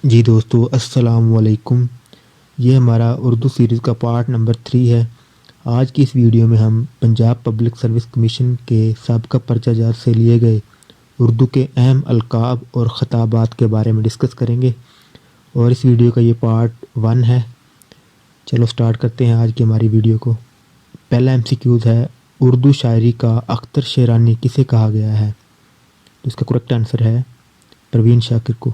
جی دوستو السلام علیکم. یہ ہمارا اردو سیریز کا پارٹ نمبر 3 ہے. آج کی اس ویڈیو میں ہم پنجاب پبلک سروس کمیشن کے سابقہ پرچہ جات سے لیے گئے اردو کے اہم القاب اور خطابات کے بارے میں ڈسکس کریں گے، اور اس ویڈیو کا یہ پارٹ 1 ہے. چلو سٹارٹ کرتے ہیں آج کی ہماری ویڈیو کو. پہلا MCQز ہے: اردو شاعری کا اختر شیرانی کسے کہا گیا ہے؟ اس کا کریکٹ آنسر ہے پروین شاکر کو.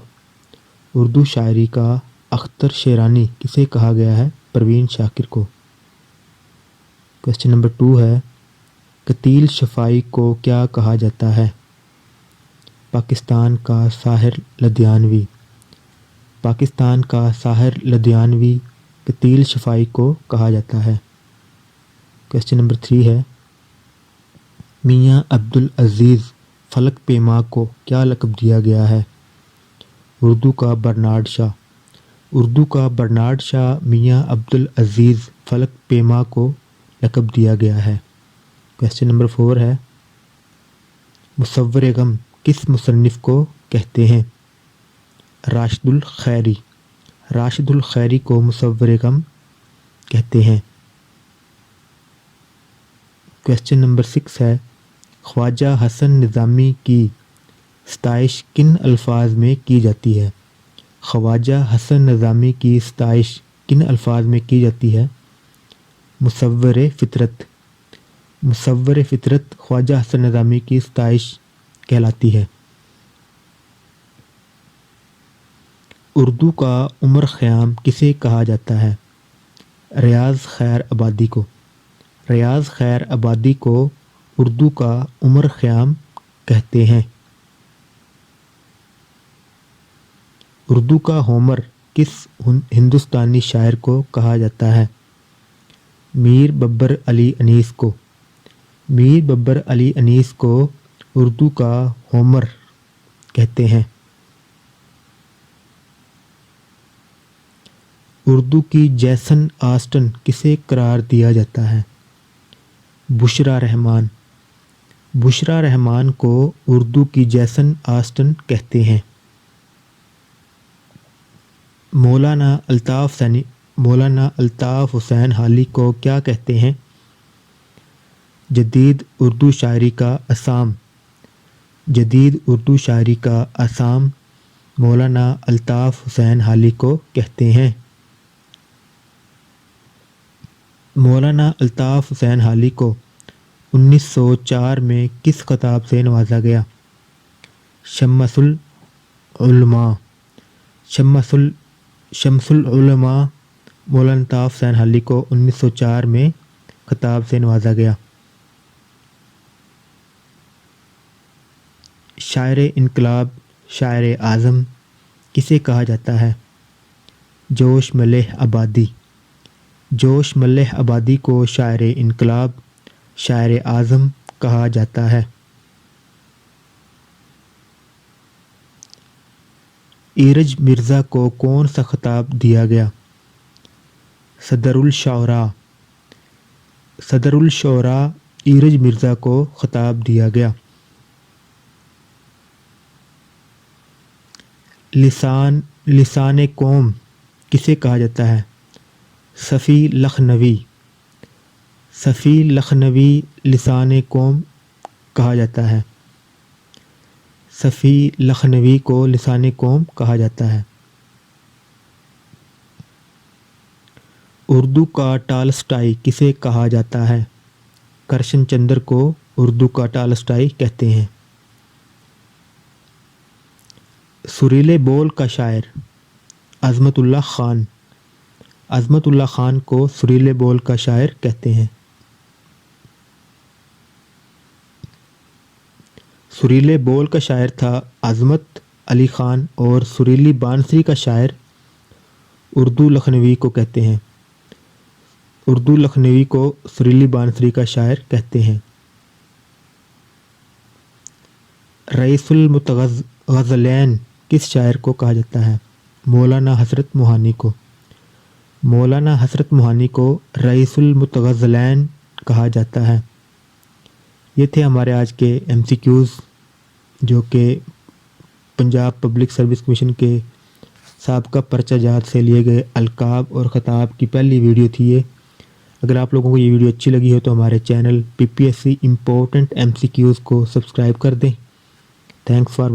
اردو شاعری کا اختر شیرانی کسے کہا گیا ہے؟ پروین شاکر کو. کوسچن نمبر 2 ہے: قتیل شفائی کو کیا کہا جاتا ہے؟ پاکستان کا ساحر لدھیانوی. پاکستان کا ساحر لدھیانوی قتیل شفائی کو کہا جاتا ہے. کوسچن نمبر 3 ہے: میاں عبدالعزیز فلک پیما کو کیا لقب دیا گیا ہے؟ اردو کا برنارڈ شاہ. اردو کا برنارڈ شاہ میاں عبدالعزیز فلک پیما کو لقب دیا گیا ہے. کوسچن نمبر 4 ہے: مصور غم کس مصنف کو کہتے ہیں؟ راشد الخیری. راشد الخیری کو مصور غم کہتے ہیں. کوسچن نمبر 6 ہے: خواجہ حسن نظامی کی ستائش کن الفاظ میں کی جاتی ہے؟ خواجہ حسن نظامی کی ستائش کن الفاظ میں کی جاتی ہے؟ مصور فطرت. مصور فطرت خواجہ حسن نظامی کی ستائش کہلاتی ہے. اردو کا عمر خیام کسے کہا جاتا ہے؟ ریاض خیر آبادی کو. ریاض خیر آبادی کو اردو کا عمر خیام کہتے ہیں. اردو کا ہومر کس ہندوستانی شاعر کو کہا جاتا ہے؟ میر ببر علی انیس کو. میر ببر علی انیس کو اردو کا ہومر کہتے ہیں. اردو کی جیسن آسٹن کسے قرار دیا جاتا ہے؟ بشریٰ رحمان. بشریٰ رحمان کو اردو کی جیسن آسٹن کہتے ہیں. مولانا الطاف حسین حالی کو کیا کہتے ہیں؟ جدید اردو شاعری کا اسام. جدید اردو شاعری کا اسام مولانا الطاف حسین حالی کو کہتے ہیں. مولانا الطاف حسین حالی کو 1904 میں کس خطاب سے نوازا گیا؟ شمس العلماء. شمس العلماء مولانا الطاف حسین حالی کو 1904 میں خطاب سے نوازا گیا. شاعر انقلاب شاعر اعظم کسے کہا جاتا ہے؟ جوش ملح آبادی. جوش ملح آبادی کو شاعر انقلاب شاعر اعظم کہا جاتا ہے. ایرج مرزا کو کون سا خطاب دیا گیا؟ صدر الشعراء. صدر الشعراء ایرج مرزا کو خطاب دیا گیا. لسان قوم کسے کہا جاتا ہے؟ صفی لکھنوی. صفی لکھنوی لسان قوم کہا جاتا ہے. صفی لکھنوی کو لسان قوم کہا جاتا ہے. اردو کا ٹالسٹائی کسے کہا جاتا ہے؟ کرشن چندر کو اردو کا ٹالسٹائی کہتے ہیں. سریلے بول کا شاعر عظمت اللہ خان. عظمت اللہ خان کو سریلے بول کا شاعر کہتے ہیں. سریلے بول کا شاعر تھا عظمت علی خان، اور سریلی بانسری کا شاعر اردو لکھنوی کو کہتے ہیں. اردو لکھنوی کو سریلی بانسری کا شاعر کہتے ہیں. رئیس المتغزلین کس شاعر کو کہا جاتا ہے؟ مولانا حسرت موہانی کو. مولانا حسرت موہانی کو رئیس المتغزلین کہا جاتا ہے. یہ تھے ہمارے آج کے MCQز جو کہ پنجاب پبلک سروس کمیشن کے سابقہ پرچہ جات سے لیے گئے القاب اور خطاب کی پہلی ویڈیو تھی یہ۔ اگر آپ لوگوں کو یہ ویڈیو اچھی لگی ہو تو ہمارے چینل PPSC امپورٹنٹ MCQs کو سبسکرائب کر دیں۔ Thanks for